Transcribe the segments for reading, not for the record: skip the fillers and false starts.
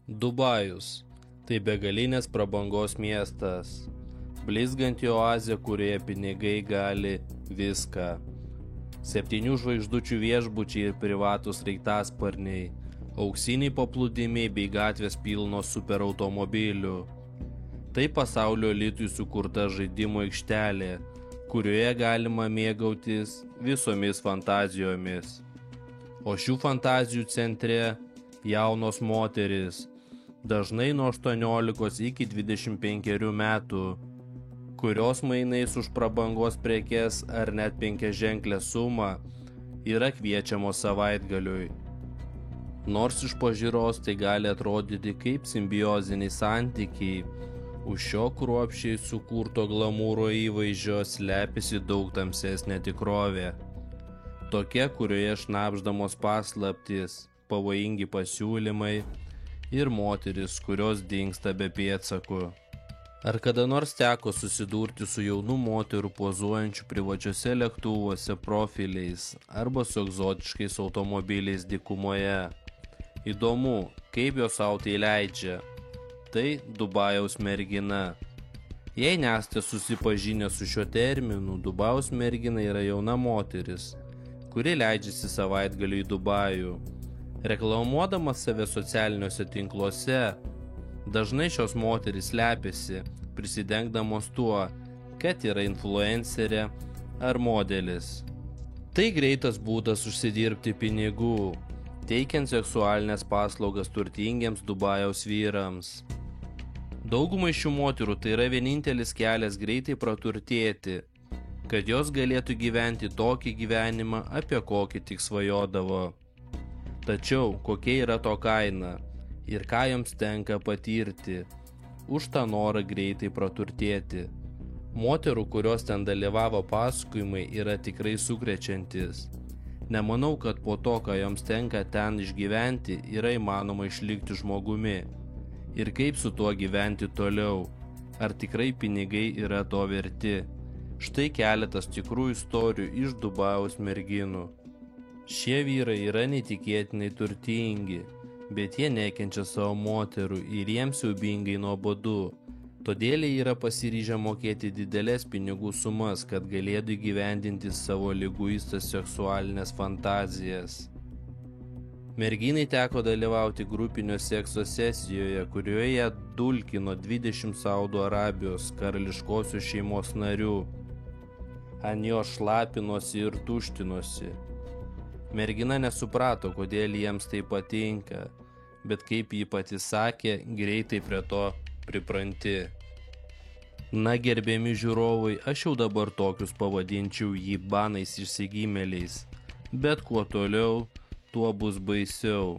Dubajus – tai begalinės prabangos miestas, blizganti oazė, kurioje pinigai gali viską. 7 žvaigždučių viešbučiai ir privatus sraigtasparniai, auksiniai paplūdimiai bei gatvės pilnos superautomobilių. Tai pasaulio elitui sukurta žaidimų aikštelė, kurioje galima mėgautis visomis fantazijomis. O šių fantazijų centre jaunos moteris, dažnai nuo 18 iki 25 metų, kurios mainais už prabangos prekes ar net 5-ženklę sumą yra kviečiamos savaitgaliui. Nors iš pažiūros tai gali atrodyti kaip simbioziniai santykiai, už šio kruopščiai sukurto glamūro įvaizdžio slepiasi daug tamsesnė tikrovė. Tokia, kurioje šnabždamos paslaptys, pavojingi pasiūlymai ir moteris, kurios dingsta be pėdsakų. Ar kada nors teko susidurti su jaunų moterų pozuojančių privačiuose lėktuvuose profiliais arba su egzotiškais automobiliais dykumoje? Įdomu, kaip jos sau tai leidžia. Tai Dubajaus mergina. Jei nesate susipažinę su šiuo terminu, Dubajaus mergina yra jauna moteris, kuri leidžiasi savaitgaliu į Dubajų. Reklamuodama save socialiniuose tinkluose, dažnai šios moterys slepiasi, prisidengdamos tuo, kad yra influencerė ar modelis. Tai greitas būdas užsidirbti pinigų, teikiant seksualinės paslaugas turtingiems Dubajaus vyrams. Daugumai šių moterų tai yra vienintelis kelias greitai praturtėti, kad jos galėtų gyventi tokį gyvenimą, apie kokį tik svajodavo. Tačiau kokia yra to kaina ir ką joms tenka patirti už tą norą greitai praturtėti? Moterų, kurios ten dalyvavo pasakojimai, yra tikrai sukrečiantis. Nemanau, kad po to, ką joms tenka ten išgyventi, yra įmanoma išlikti žmogumi. Ir kaip su tuo gyventi toliau? Ar tikrai pinigai yra to verti? Štai keletas tikrų istorijų iš Dubajaus merginų. Šie vyrai yra neįtikėtinai turtingi, bet jie nekenčia savo moterų ir jiems siaubingai nuobodu. Todėl jie yra pasiryžę mokėti didelės pinigų sumas, kad galėtų įgyvendinti savo liguistas seksualinės fantazijas. Merginai teko dalyvauti grupinio sekso sesijoje, kurioje dulkino 20 Saudo Arabijos karališkosios šeimos narių. Ant jo šlapinosi ir tuštinosi. Mergina nesuprato, kodėl jiems tai patinka, bet kaip ji pati sakė, greitai prie to pripranti. Na, gerbiami žiūrovai, aš jau dabar tokius pavadinčiau jį banais išsigimėliais, bet kuo toliau, tuo bus baisiau.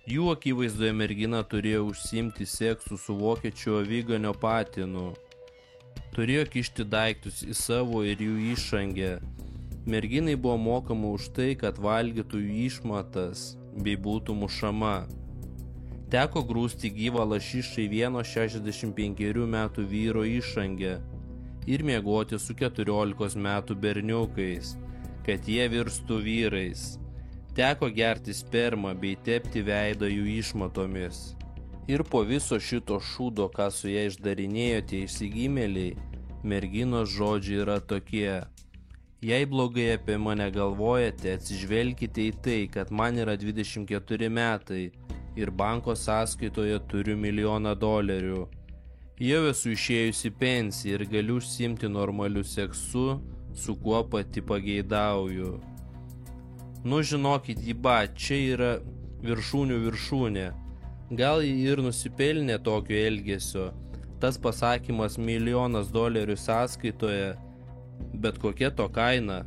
Jų akivaizdoje mergina turėjo užsiimti seksu su vokiečių aviganio patinu. Turėjo kišti daiktus į savo ir jų išangę. Merginai buvo mokama už tai, kad valgytų jų išmatas bei būtų mušama. Teko grūsti gyvą lašišą į vieno 65 metų vyro išangę ir miegoti su 14 metų berniukais, kad jie virstų vyrais. Teko gerti spermą bei tepti veidą jų išmatomis. Ir po viso šito šūdo, ką su jie išdarinėjo tie išsigimėliai, merginos žodžiai yra tokie: jei blogai apie mane galvojate, atsižvelkite į tai, kad man yra 24 metai ir banko sąskaitoje turiu $1 000 000. Jau esu išėjusi pensiją ir galiu užsiimti normaliu seksu, su kuo pati pageidauju. Nu, žinokit, jiba, čia yra viršūnių viršūnė. Gal ji ir nusipelnė tokio elgesio. Tas pasakymas $1 000 000 sąskaitoje, bet kokia to kaina?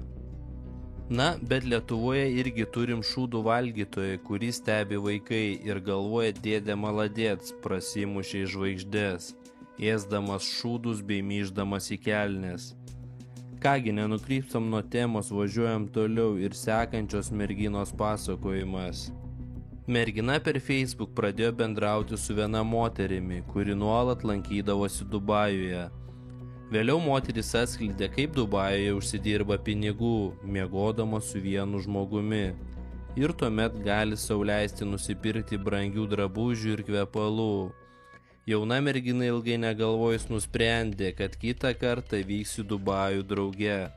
Na, bet Lietuvoje irgi turim šūdų valgytoją, kurį stebi vaikai ir galvoja dėdė maladėts, prasimušė iš žvaigždės, ėsdamas šūdus bei myždamas į kelnes. Kągi, nenukrypstam nuo temos, važiuojam toliau ir sekančios merginos pasakojimas. Mergina per Facebook pradėjo bendrauti su viena moterimi, kuri nuolat lankydavosi Dubajuje. Vėliau moteris atskleidė, kaip Dubajuje užsidirba pinigų, miegodama su vienu žmogumi. ir tuomet gali sau leisti nusipirkti brangių drabužių ir kvepalų. Jauna mergina ilgai negalvojus nusprendė, kad kitą kartą vyks į Dubajų drauge.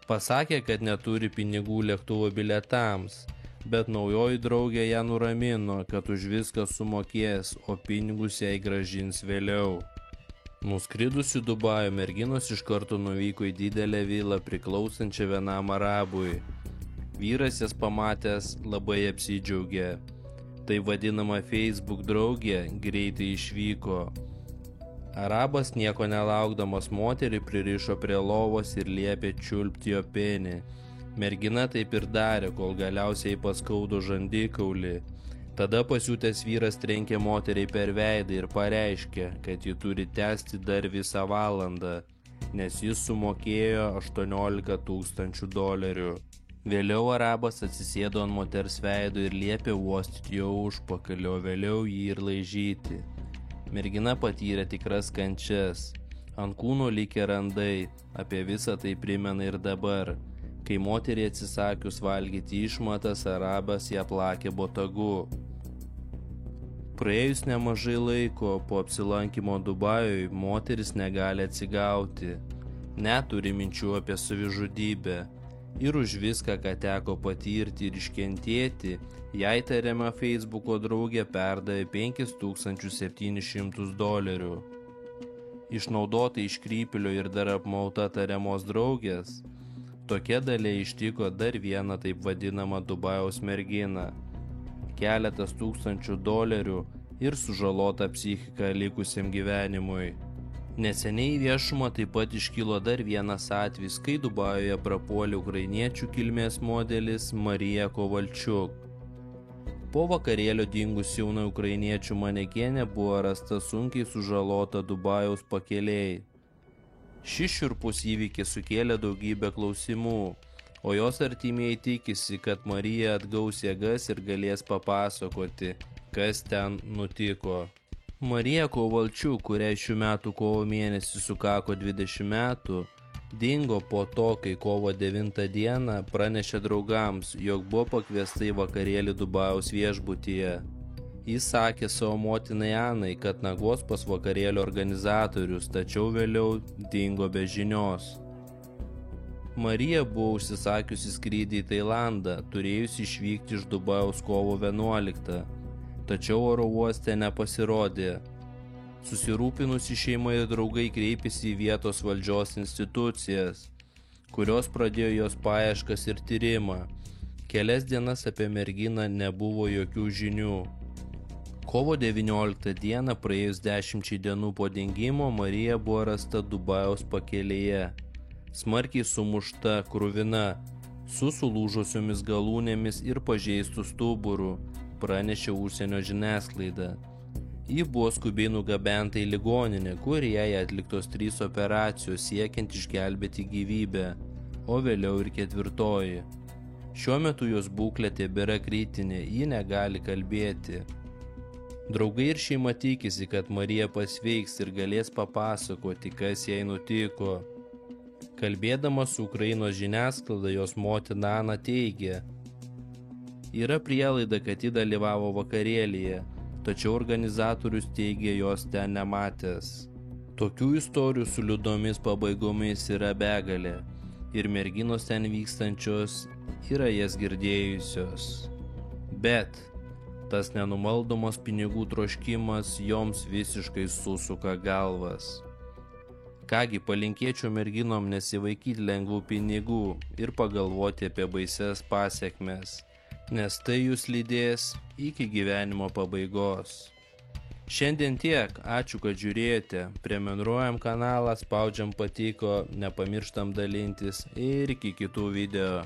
Pasakė, kad neturi pinigų lėktuvo biletams, bet naujoji draugė ją nuramino, kad už viską sumokės, o pinigus jai grąžins vėliau. Nuskridusi Dubajų merginos iš karto nuvyko į didelę vilą priklausančią vienam arabui. Vyras jas pamatęs labai apsidžiaugė. Tai vadinama Facebook draugė greitai išvyko. Arabas nieko nelaukdamas moterį pririšo prie lovos ir liepė čiulpti jo penį. Mergina taip ir darė, kol galiausiai paskaudo žandikaulį. Tada pasiutęs vyras trenkė moteriai per veidą ir pareiškė, kad ji turi tęsti dar visą valandą, nes jis sumokėjo $18,000. Vėliau arabas atsisėdo ant moters veido ir liepė uostyti jo užpakalį, o vėliau jį ir laižyti. Mergina patyrė tikras kančias. Ant kūno likė randai, apie visą tai primena ir dabar. Kai moteriai atsisakius valgyti išmatas, arabas ją plakė botagu. Praėjus nemažai laiko po apsilankymo Dubajui, moteris negali atsigauti, neturi minčių apie savižudybę ir už viską, ką teko patirti ir iškentėti, jai tariama Facebooko draugė perdavė $5,700. Išnaudota iškrypėlio ir dar apmauta tariamos draugės, tokia dalia ištiko dar vieną taip vadinamą Dubajaus merginą. Keletas $1000 ir sužalota psichika likusiam gyvenimui. Neseniai į viešumą taip pat iškilo dar vienas atvejis, kai Dubajuje prapuolė ukrainiečių kilmės modelis Marija Kovalčiuk. Po vakarėlio dingus jauna ukrainiečių manekenė buvo rasta sunkiai sužalota Dubajaus pakelėj. Šis šiurpus įvykis sukėlė daugybę klausimų, o jos artimieji tikisi, kad Marija atgaus jėgas ir galės papasakoti, kas ten nutiko. Marija Kovalčiuk, kuriai šių metų kovo mėnesį sukako 20 metų, dingo po to, kai kovo 9 dieną pranešė draugams, jog buvo pakviesta į vakarėlį Dubajaus viešbutyje. Jis sakė savo motinai Anai, kad nagos pas vakarėlio organizatorius, tačiau vėliau dingo be žinios. Marija buvo užsisakiusi skrydį į Tailandą, turėjusi išvykti iš Dubajaus kovo 11, tačiau oro uoste nepasirodė. Susirūpinusi šeima ir draugai kreipėsi į vietos valdžios institucijas, kurios pradėjo jos paieškas ir tyrimą. Kelias dienas apie merginą nebuvo jokių žinių. Kovo 19 dieną, praėjus 10 dienų po dingimo, Marija buvo rasta Dubajaus pakelėje. Smarkiai sumušta, kruvina, su sulūžusiomis galūnėmis ir pažeistų stuburų, pranešė užsienio žiniasklaida. Ji buvo skubiai nugabenta į ligoninę, kur jai atliktos 3 operacijos siekiant išgelbėti gyvybę, o vėliau ir 4. Šiuo metu jos būklė tebėra kritinė, ji negali kalbėti. Draugai ir šeima tikisi, kad Marija pasveiks ir galės papasakoti, kas jai nutiko. Kalbėdama su Ukrainos žiniasklaida, jos motina Ana teigė: yra prielaida, kad ji dalyvavo vakarėlyje, tačiau organizatorius teigė jos ten nematęs. Tokių istorijų su liūdnomis pabaigomis yra begalė, ir merginos ten vykstančios yra jas girdėjusios. Bet tas nenumaldomas pinigų troškimas joms visiškai susuka galvas. Kągi, palinkėčiau merginom nesivaikyti lengvų pinigų ir pagalvoti apie baises pasekmes, nes tai jūs lydės iki gyvenimo pabaigos. Šiandien tiek, ačiū, kad žiūrėjote, prenumeruojam kanalą, spaudžiam patiko, nepamirštam dalintis ir iki kitų video.